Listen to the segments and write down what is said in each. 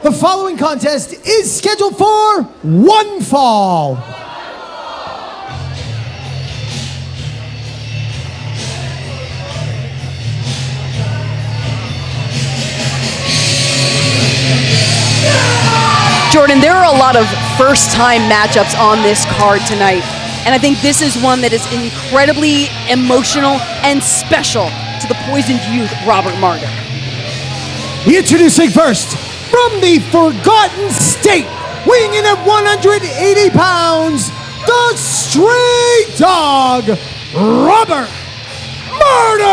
The following contest is scheduled for one fall. Jordan, there are a lot of first-time matchups on this card tonight, and I think this is one that is incredibly emotional and special to the poisoned youth, Robert Martyr. Introducing first, from the Forgotten State, weighing in at 180 pounds, the Stray Dog, Robert Martyr!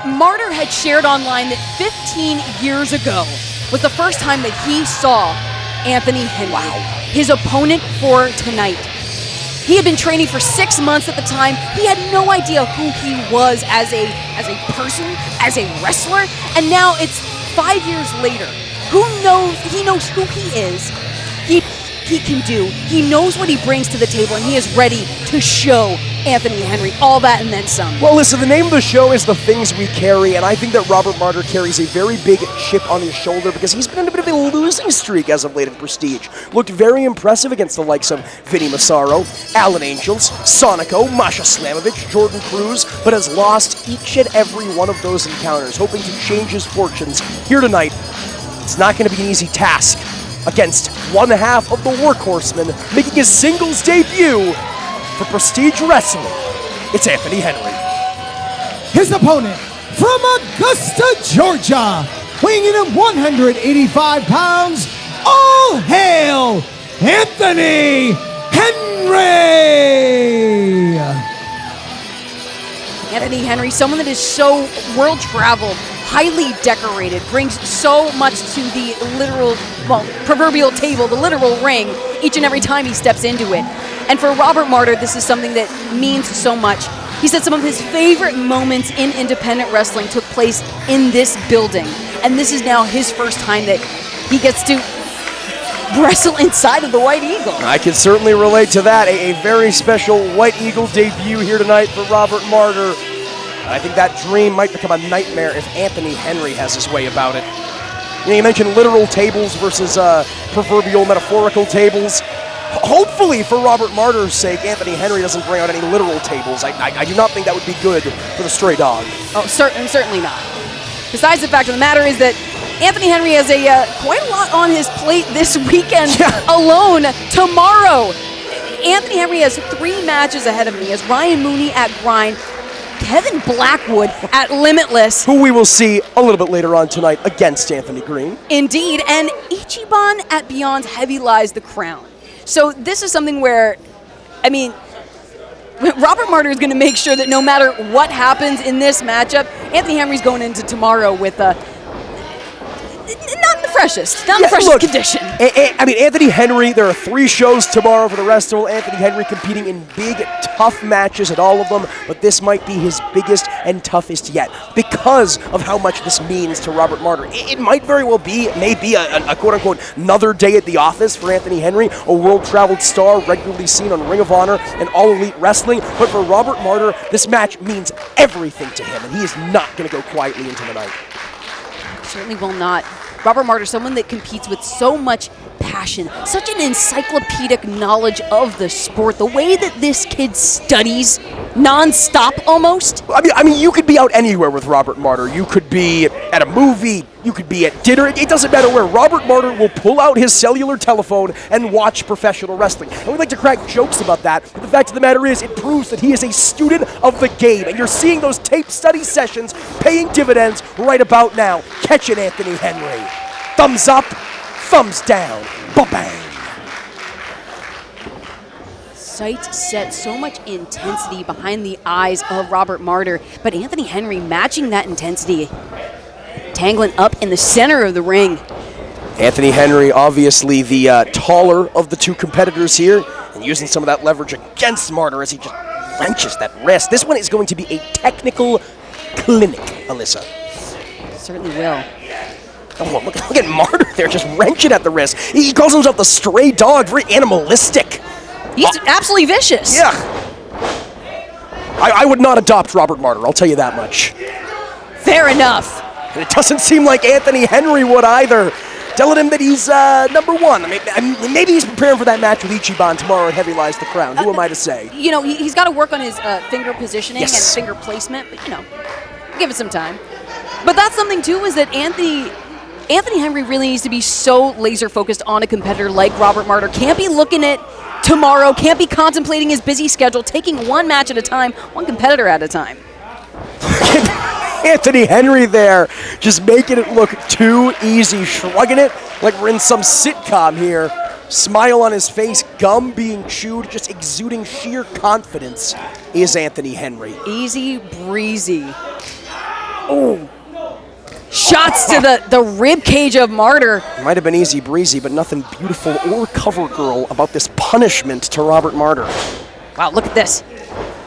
Martyr had shared online that 15 years ago was the first time that he saw Anthony Henry, his opponent for tonight. He had been training for 6 months at the time. He had no idea who he was as a person, as a wrestler, and now it's 5 years later. He knows who he is, he can do, he knows what he brings to the table, and he is ready to show Anthony Henry all that and then some. Well, listen, the name of the show is The Things We Carry, and I think that Robert Martyr carries a very big chip on his shoulder because he's been in a bit of a losing streak as of late in Prestige. Looked very impressive against the likes of Vinny Massaro, Alan Angels, Sonico, Masha Slamovich, Jordan Cruz, but has lost each and every one of those encounters, hoping to change his fortunes here tonight. It's not going to be an easy task against one half of the Workhorsemen, making his singles debut for Prestige Wrestling. It's Anthony Henry. His opponent, from Augusta, Georgia, weighing in at 185 pounds, all hail Anthony Henry! Anthony Henry, someone that is so world-traveled, highly decorated, brings so much to the literal, proverbial table, the literal ring, each and every time he steps into it. And for Robert Martyr, this is something that means so much. He said some of his favorite moments in independent wrestling took place in this building. And this is now his first time that he gets to wrestle inside of the White Eagle. I can certainly relate to that. A very special White Eagle debut here tonight for Robert Martyr. I think that dream might become a nightmare if Anthony Henry has his way about it. You mentioned literal tables versus proverbial metaphorical tables. Hopefully, for Robert Martyr's sake, Anthony Henry doesn't bring out any literal tables. I do not think that would be good for the Stray Dog. Oh, certainly not. Besides, the fact of the matter is that Anthony Henry has quite a lot on his plate this weekend alone. Tomorrow, Anthony Henry has 3 matches ahead of him. He has Ryan Mooney at Grind, Kevin Blackwood at Limitless, who we will see a little bit later on tonight against Anthony Green. Indeed, and Ichiban at Beyond's Heavy Lies the Crown. So this is something where, Robert Martyr is going to make sure that no matter what happens in this matchup, Anthony Henry's going into tomorrow with not the freshest condition. Anthony Henry, there are 3 shows tomorrow for the Wrestival. Anthony Henry competing in big, tough matches at all of them, but this might be his biggest and toughest yet because of how much this means to Robert Martyr. It might very well be, maybe a quote-unquote another day at the office for Anthony Henry, a world-traveled star regularly seen on Ring of Honor and All Elite Wrestling, but for Robert Martyr, this match means everything to him, and he is not going to go quietly into the night. Certainly will not. Robert Martyr, someone that competes with so much passion, such an encyclopedic knowledge of the sport, the way that this kid studies non-stop almost. You could be out anywhere with Robert Martyr. You could be at a movie, you could be at dinner, it doesn't matter where. Robert Martyr will pull out his cellular telephone and watch professional wrestling. And we like to crack jokes about that, but the fact of the matter is, it proves that he is a student of the game, and you're seeing those tape study sessions paying dividends right about now. Catch it, Anthony Henry. Thumbs up, thumbs down, ba-bang. Sight set, so much intensity behind the eyes of Robert Martyr, but Anthony Henry matching that intensity, tangling up in the center of the ring. Anthony Henry, obviously the taller of the 2 competitors here, and using some of that leverage against Martyr as he just wrenches that wrist. This one is going to be a technical clinic, Alyssa. Certainly will. Oh, look at Martyr there, just wrenching at the wrist. He calls himself the Stray Dog, very animalistic. He's absolutely vicious. Yeah. I would not adopt Robert Martyr, I'll tell you that much. Fair enough. And it doesn't seem like Anthony Henry would either. Telling him that he's number one. Maybe he's preparing for that match with Ichiban tomorrow at Heavy Lies the Crown. Who am I to say? You know, he's got to work on his finger positioning and Yes. finger placement, but, you know, give it some time. But that's something, too, is that Anthony Henry really needs to be so laser-focused on a competitor like Robert Martyr. Can't be looking at tomorrow, can't be contemplating his busy schedule, taking one match at a time, one competitor at a time. Anthony Henry there, just making it look too easy, shrugging it like we're in some sitcom here. Smile on his face, gum being chewed, just exuding sheer confidence is Anthony Henry. Easy breezy. Oh. Shots to the rib cage of Martyr. Might have been easy breezy, but nothing beautiful or cover girl about this punishment to Robert Martyr. Wow, look at this.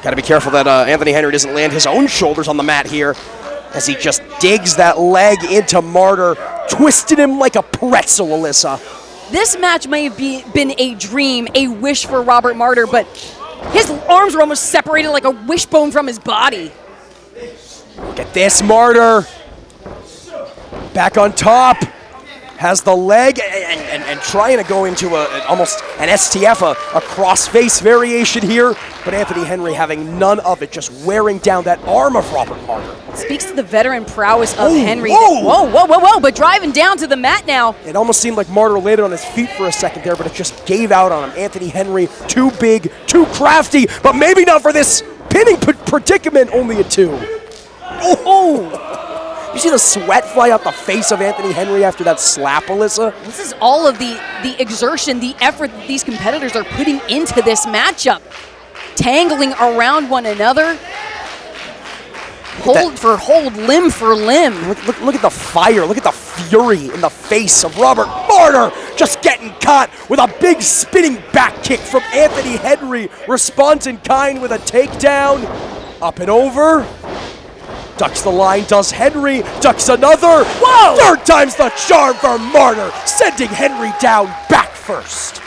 Got to be careful that Anthony Henry doesn't land his own shoulders on the mat here as he just digs that leg into Martyr, twisted him like a pretzel, Alyssa. This match may have been a dream, a wish for Robert Martyr, but his arms were almost separated like a wishbone from his body. Look at this, Martyr. Back on top. Has the leg and trying to go into almost an STF, a cross-face variation here. But Anthony Henry having none of it, just wearing down that arm of Robert Martyr. Speaks to the veteran prowess of Ooh, Henry. whoa. Whoa, but driving down to the mat now. It almost seemed like Martyr landed on his feet for a second there, but it just gave out on him. Anthony Henry, too big, too crafty, but maybe not for this pinning predicament, only a 2. Oh! You see the sweat fly out the face of Anthony Henry after that slap, Alyssa? This is all of the exertion, the effort that these competitors are putting into this matchup. Tangling around one another. Hold for hold, limb for limb. Look at the fire, look at the fury in the face of Robert Martyr, just getting caught with a big spinning back kick from Anthony Henry. Responds in kind with a takedown. Up and over. Ducks the line, does Henry, ducks another. Whoa! Third time's the charm for Martyr, sending Henry down back first.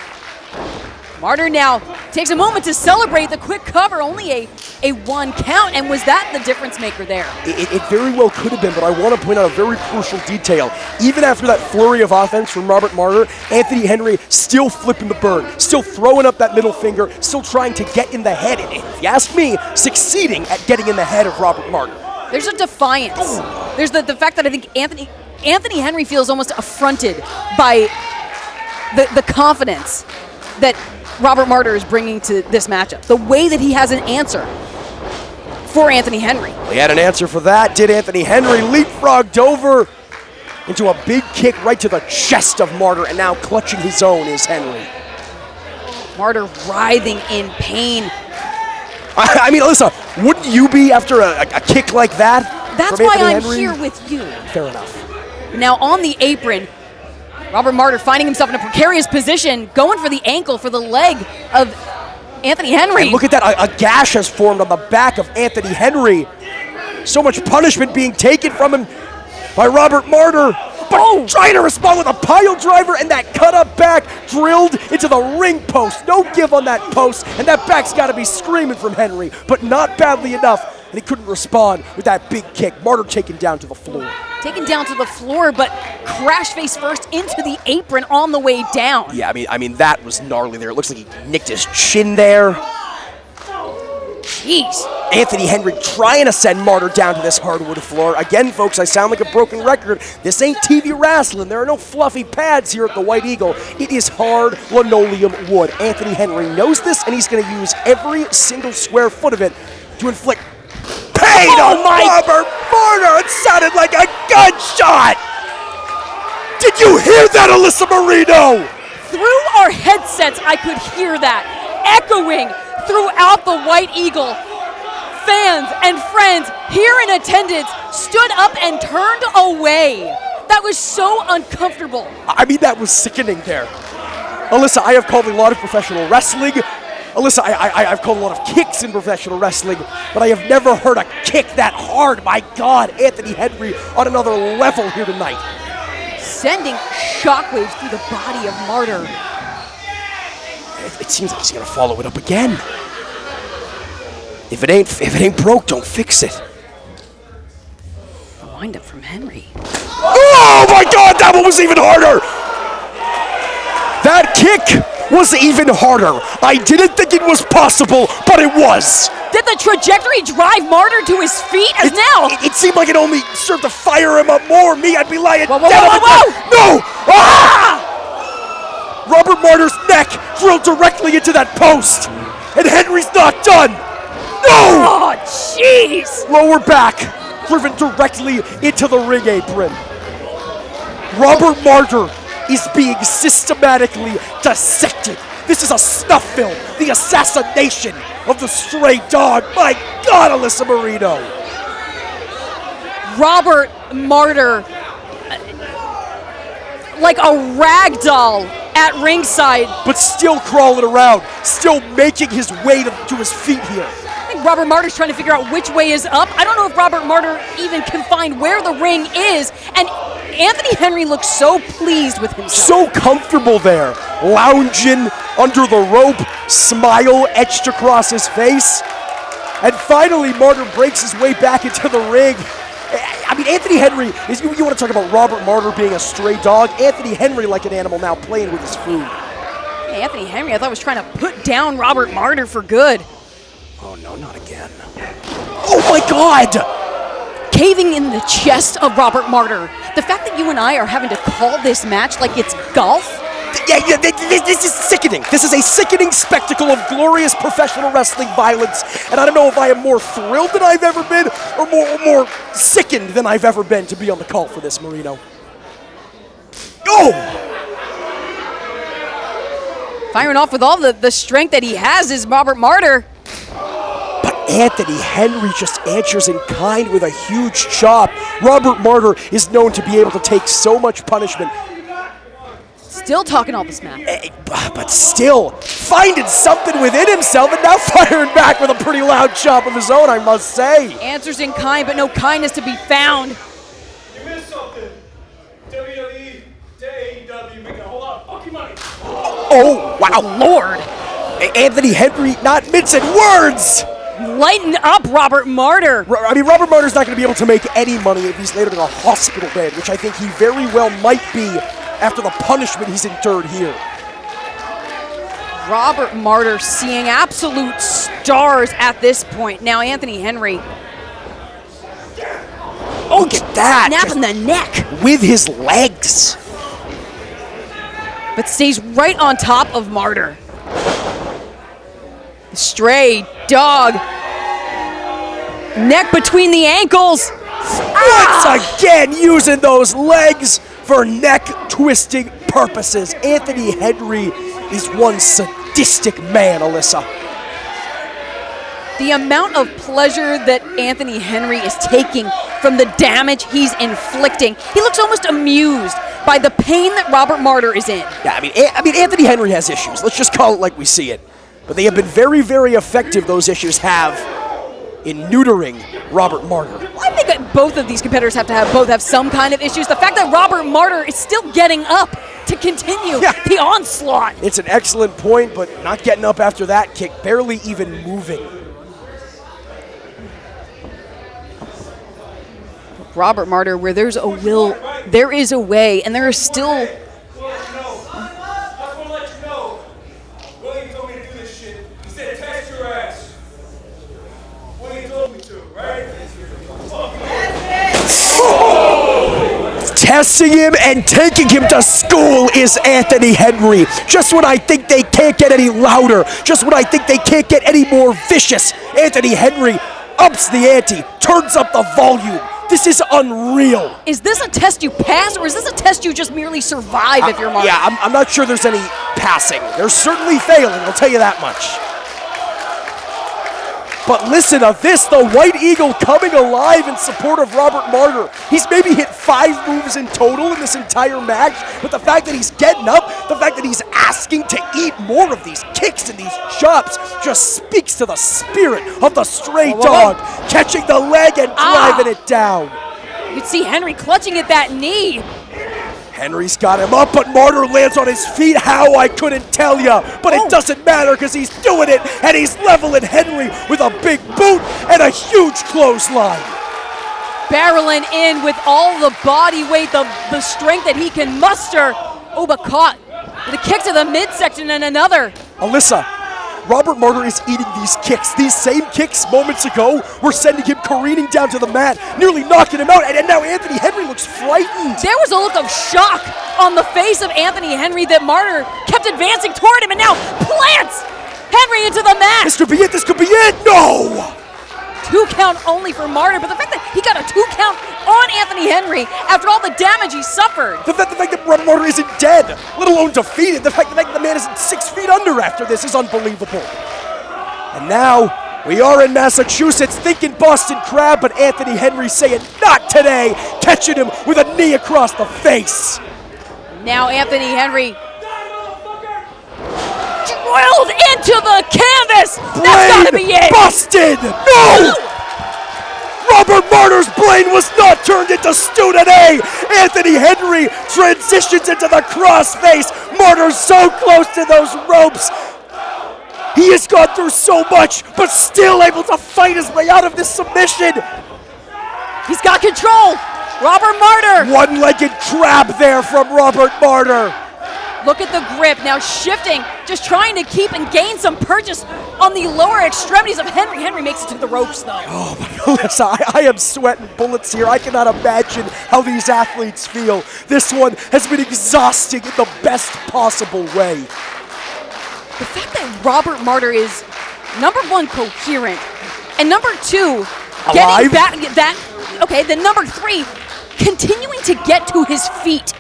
Martyr now takes a moment to celebrate the quick cover, only a 1 count, and was that the difference maker there? It very well could have been, but I want to point out a very crucial detail. Even after that flurry of offense from Robert Martyr, Anthony Henry still flipping the bird, still throwing up that middle finger, still trying to get in the head, and if you ask me, succeeding at getting in the head of Robert Martyr. There's a defiance. There's the fact that I think Anthony Henry feels almost affronted by the confidence that Robert Martyr is bringing to this matchup. The way that he has an answer for Anthony Henry. He had an answer for that, did Anthony Henry. Leapfrogged over into a big kick right to the chest of Martyr, and now clutching his own is Henry. Martyr writhing in pain. I mean, Alyssa, wouldn't you be after a kick like that? That's from why Anthony I'm Henry? here with you. Fair enough. Now on the apron, Robert Martyr finding himself in a precarious position, going for the ankle, for the leg of Anthony Henry. And look at that, a gash has formed on the back of Anthony Henry. So much punishment being taken from him by Robert Martyr. But trying to respond with a pile driver, and that cut up back drilled into the ring post. No give on that post, and that back's got to be screaming from Henry, but not badly enough, and he couldn't respond with that big kick. Martyr taken down to the floor. Taken down to the floor, but crash face first into the apron on the way down. Yeah, I mean that was gnarly there. It looks like he nicked his chin there. Jeez. Anthony Henry trying to send Martyr down to this hardwood floor. Again, folks, I sound like a broken record. This ain't TV wrestling. There are no fluffy pads here at the White Eagle. It is hard linoleum wood. Anthony Henry knows this, and he's going to use every single square foot of it to inflict pain on Robert Martyr. It sounded like a gunshot. Did you hear that, Alyssa Marino? Through our headsets, I could hear that echoing throughout the White Eagle. Fans and friends here in attendance stood up and turned away. That was so uncomfortable. I mean, that was sickening there. Alyssa, I have called a lot of professional wrestling. Alyssa, I've called a lot of kicks in professional wrestling, but I have never heard a kick that hard. My God, Anthony Henry on another level here tonight. Sending shockwaves through the body of Martyr. It seems like he's gonna follow it up again. If it ain't broke, don't fix it. windup from Henry. Oh my God, that one was even harder! That kick was even harder. I didn't think it was possible, but it was. Did the trajectory drive Martyr to his feet? As now, It seemed like it only served to fire him up more. Me, I'd be lying Whoa, down. whoa, whoa, No! Ah! Robert Martyr's neck drilled directly into that post, and Henry's not done. No! oh jeez! Lower back, driven directly into the ring apron. Robert Martyr is being systematically dissected. This is a snuff film, the assassination of the stray dog. My God, Alyssa Marino. Robert Martyr, like a rag doll at ringside. But still crawling around, still making his way to his feet here. I think Robert Martyr's trying to figure out which way is up. I don't know if Robert Martyr even can find where the ring is. And Anthony Henry looks so pleased with himself. So comfortable there, lounging under the rope, smile etched across his face. And finally, Martyr breaks his way back into the ring. I mean, Anthony Henry, you want to talk about Robert Martyr being a stray dog? Anthony Henry like an animal now playing with his food. Hey, Anthony Henry, I thought was trying to put down Robert Martyr for good. Oh no, not again. Oh my God! Caving in the chest of Robert Martyr. The fact that you and I are having to call this match like it's golf. Yeah, this is sickening. This is a sickening spectacle of glorious professional wrestling violence, and I don't know if I am more thrilled than I've ever been or more sickened than I've ever been to be on the call for this, Marino. Oh! Firing off with all the strength that he has is Robert Martyr. But Anthony Henry just answers in kind with a huge chop. Robert Martyr is known to be able to take so much punishment. Still talking all this smack. But still, finding something within himself and now firing back with a pretty loud chop of his own, I must say. Answers in kind, but no kindness to be found. You missed something. WWE to AEW making a whole lot of fucking money. Oh, wow. Lord. Anthony Henry not mincing words. Lighten up, Robert Martyr. I mean, Robert Martyr's not going to be able to make any money if he's later in a hospital bed, which I think he very well might be after the punishment he's endured here. Robert Martyr seeing absolute stars at this point. Now Anthony Henry. Oh, look at that. Snapping the neck. With his legs. But stays right on top of Martyr. Stray dog. Neck between the ankles. Once again, using those legs for neck-twisting purposes. Anthony Henry is one sadistic man, Alyssa. The amount of pleasure that Anthony Henry is taking from the damage he's inflicting. He looks almost amused by the pain that Robert Martyr is in. Yeah, I mean, Anthony Henry has issues. Let's just call it like we see it. But they have been very, very effective, those issues have, in neutering Robert Martyr. Well, I think that both of these competitors have to have some kind of issues. The fact that Robert Martyr is still getting up to continue the onslaught. It's an excellent point, but not getting up after that kick, barely even moving. Robert Martyr, where there's a will, there is a way, and there is still... Testing him and taking him to school is Anthony Henry. Just when I think they can't get any louder, just when I think they can't get any more vicious, Anthony Henry ups the ante, turns up the volume. This is unreal. Is this a test you pass, or is this a test you just merely survive if you're Martyr? Yeah, I'm not sure there's any passing. There's certainly failing, I'll tell you that much. But listen to this, the White Eagle coming alive in support of Robert Martyr. He's maybe hit 5 moves in total in this entire match, but the fact that he's getting up, the fact that he's asking to eat more of these kicks and these chops just speaks to the spirit of the stray dog, catching the leg and driving it down. You can see Henry clutching at that knee. Henry's got him up, but Martyr lands on his feet. How, I couldn't tell you. But it doesn't matter because he's doing it, and he's leveling Henry with a big boot and a huge clothesline. barreling in with all the body weight, the strength that he can muster. Oh, but caught with a kick to the midsection and another. Alyssa, Robert Martyr is eating these kicks. These same kicks moments ago were sending him careening down to the mat, nearly knocking him out, and now Anthony Henry looks frightened. There was a look of shock on the face of Anthony Henry that Martyr kept advancing toward him and now plants Henry into the mat. This could be it, this could be it, no! 2 count only for Martyr, but the fact that he got a 2 count on Anthony Henry after all the damage he suffered. The fact that Robert Martyr isn't dead, let alone defeated, the fact that the man isn't 6 feet under after this is unbelievable. And now, we are in Massachusetts thinking Boston Crab, but Anthony Henry saying, not today, catching him with a knee across the face. Now Anthony Henry drilled into the canvas. That's gotta be it. Busted! No! Robert Martyr's brain was not turned into stew today. Anthony Henry transitions into the crossface. Martyr's so close to those ropes. He has gone through so much, but still able to fight his way out of this submission. He's got control. Robert Martyr. One-legged crab there from Robert Martyr. Look at the grip, now shifting, just trying to keep and gain some purchase on the lower extremities of Henry. Henry makes it to the ropes, though. Oh my goodness, I am sweating bullets here. I cannot imagine how these athletes feel. This one has been exhausting in the best possible way. The fact that Robert Martyr is, number one, coherent, and number two, getting Alive? back then number three, continuing to get to his feet.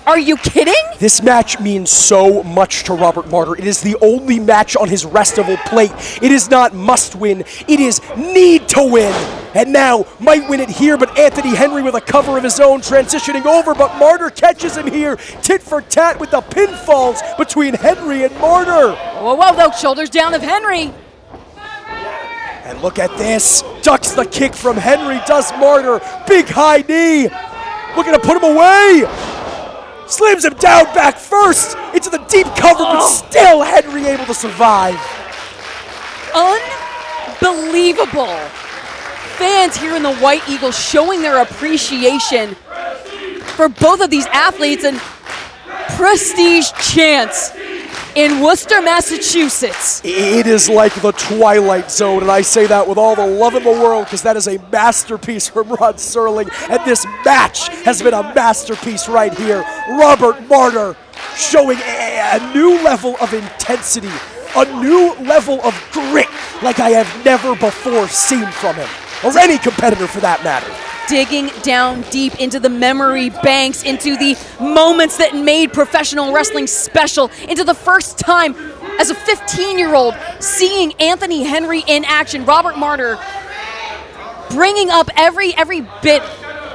Are you kidding? This match means so much to Robert Martyr. It is the only match on his Wrestival plate. It is not must win, it is need to win. And now, might win it here, but Anthony Henry with a cover of his own transitioning over, but Martyr catches him here, tit for tat with the pinfalls between Henry and Martyr. Whoa, though, shoulders down of Henry. And look at this, ducks the kick from Henry, does Martyr, big high knee, looking to put him away. Slams him down back first into the deep cover, but still Henry able to survive. Unbelievable. Fans here in the White Eagle showing their appreciation for both of these athletes, and prestige chants in Worcester, Massachusetts. It is like the Twilight Zone, and I say that with all the love in the world because that is a masterpiece from Rod Serling, and this match has been a masterpiece right here. Robert Martyr showing a new level of intensity, a new level of grit like I have never before seen from him, or any competitor for that matter. Digging down deep into the memory banks, into the moments that made professional wrestling special, into the first time as a 15-year-old seeing Anthony Henry in action. Robert Martyr bringing up every bit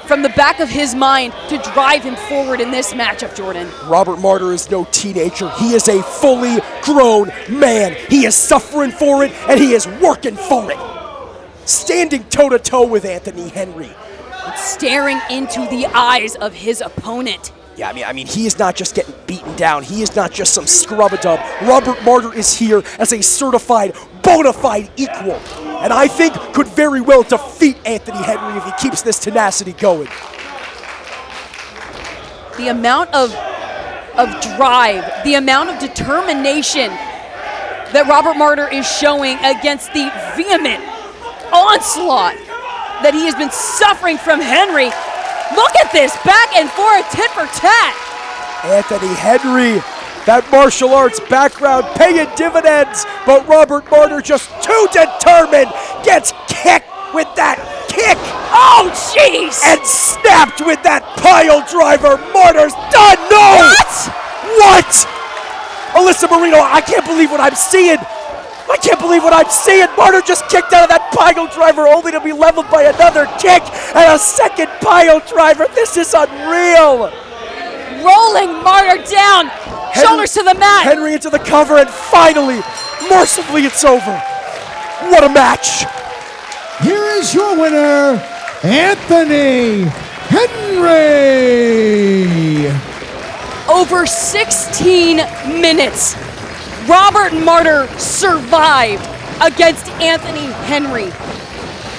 from the back of his mind to drive him forward in this matchup, Jordan. Robert Martyr is no teenager. He is a fully grown man. He is suffering for it, and he is working for it. Standing toe-to-toe with Anthony Henry. Staring into the eyes of his opponent. Yeah, I mean, he is not just getting beaten down. He is not just some scrub-a-dub. Robert Martyr is here as a certified, bona fide equal. And I think could very well defeat Anthony Henry if he keeps this tenacity going. The amount of drive, the amount of determination that Robert Martyr is showing against the vehement onslaught that he has been suffering from Henry. Look at this, back and forth, tit for tat. Anthony Henry, that martial arts background paying dividends, but Robert Martyr just too determined, gets kicked with that kick. Oh, jeez. And snapped with that pile driver. Martyr's done, no! What? Alyssa Marino, I can't believe what I'm seeing. I can't believe what I'm seeing. Martyr just kicked out of that pile driver only to be leveled by another kick and a second pile driver. This is unreal. Rolling Martyr down, shoulders to the mat. Henry into the cover, and finally, mercifully, it's over. What a match. Here is your winner, Anthony Henry. Over 16 minutes. Robert Martyr survived against Anthony Henry.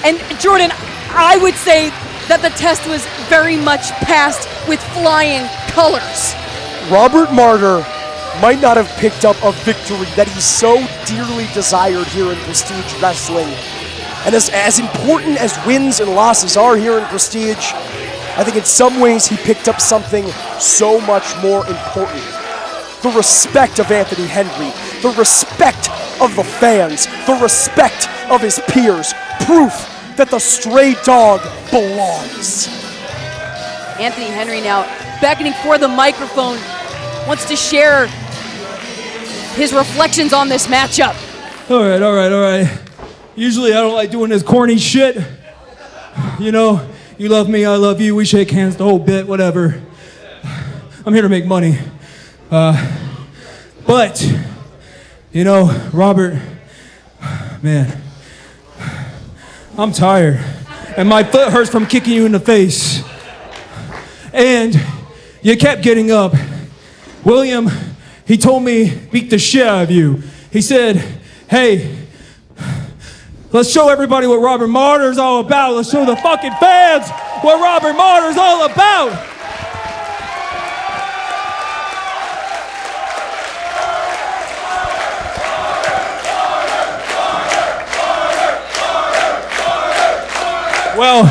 And Jordan, I would say that the test was very much passed with flying colors. Robert Martyr might not have picked up a victory that he so dearly desired here in Prestige Wrestling. And as important as wins and losses are here in Prestige, I think in some ways he picked up something so much more important. The respect of Anthony Henry, the respect of the fans, the respect of his peers, proof that the stray dog belongs. Anthony Henry now beckoning for the microphone, wants to share his reflections on this matchup. All right. Usually I don't like doing this corny shit. You know, you love me, I love you, we shake hands the whole bit, whatever. I'm here to make money. But, you know, Robert, man, I'm tired. And my foot hurts from kicking you in the face. And you kept getting up. William, he told me, beat the shit out of you. He said, hey, let's show everybody what Robert Martyr's all about. Let's show the fucking fans what Robert Martyr's all about. Well,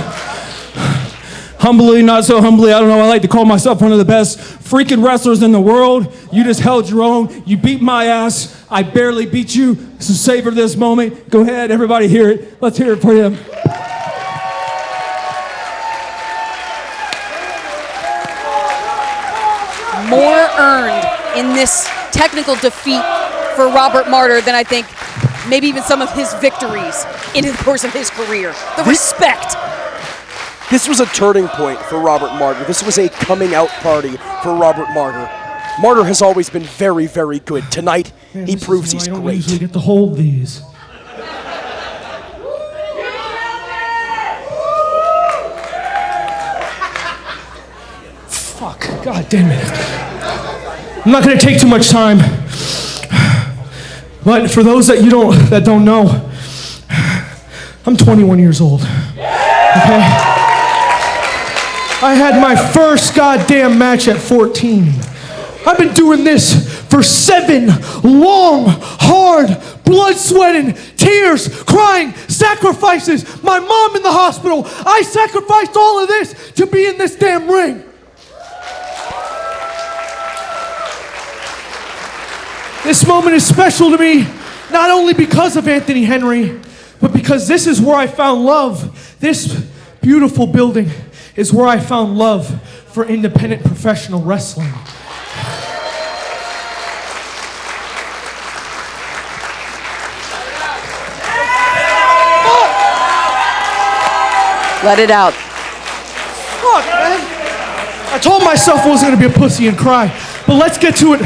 humbly, not so humbly, I don't know, I like to call myself one of the best freaking wrestlers in the world. You just held your own. You beat my ass. I barely beat you. So savor this moment. Go ahead, everybody hear it. Let's hear it for him. More earned in this technical defeat for Robert Martyr than I think maybe even some of his victories in the course of his career. The respect. This was a turning point for Robert Martyr. This was a coming out party for Robert Martyr. Martyr has always been very, very good. Tonight, he proves he's great. I don't usually get to hold these. Fuck, god damn it. I'm not gonna take too much time. But for those that don't know, I'm 21 years old. Okay? I had my first goddamn match at 14. I've been doing this for 7 long, hard, blood sweating, tears, crying, sacrifices. My mom in the hospital. I sacrificed all of this to be in this damn ring. This moment is special to me, not only because of Anthony Henry, but because this is where I found love. This beautiful building is where I found love for independent professional wrestling. Let it out. Fuck, man. I told myself I wasn't gonna be a pussy and cry, but let's get to it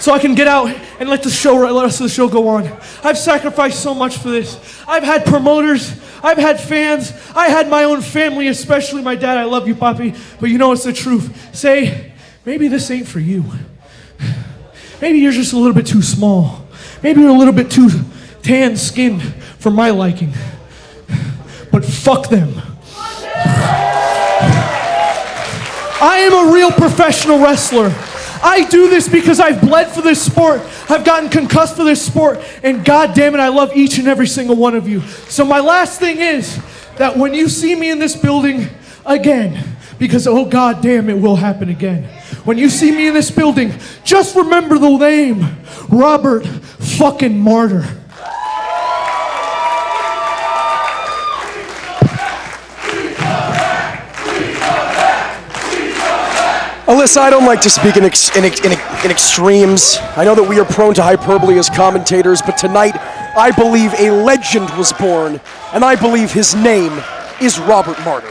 so I can get out and let the rest of the show go on. I've sacrificed so much for this. I've had promoters, I've had fans, I had my own family, especially my dad. I love you, Papi, but you know it's the truth. Say, maybe this ain't for you. Maybe you're just a little bit too small. Maybe you're a little bit too tan-skinned for my liking. But fuck them. I am a real professional wrestler. I do this because I've bled for this sport. I've gotten concussed for this sport. And God damn it, I love each and every single one of you. So my last thing is that when you see me in this building again, because oh God damn, it will happen again. When you see me in this building, just remember the name, Robert fucking Martyr. Alyssa, I don't like to speak in extremes. I know that we are prone to hyperbole as commentators, but tonight I believe a legend was born, and I believe his name is Robert Martyr.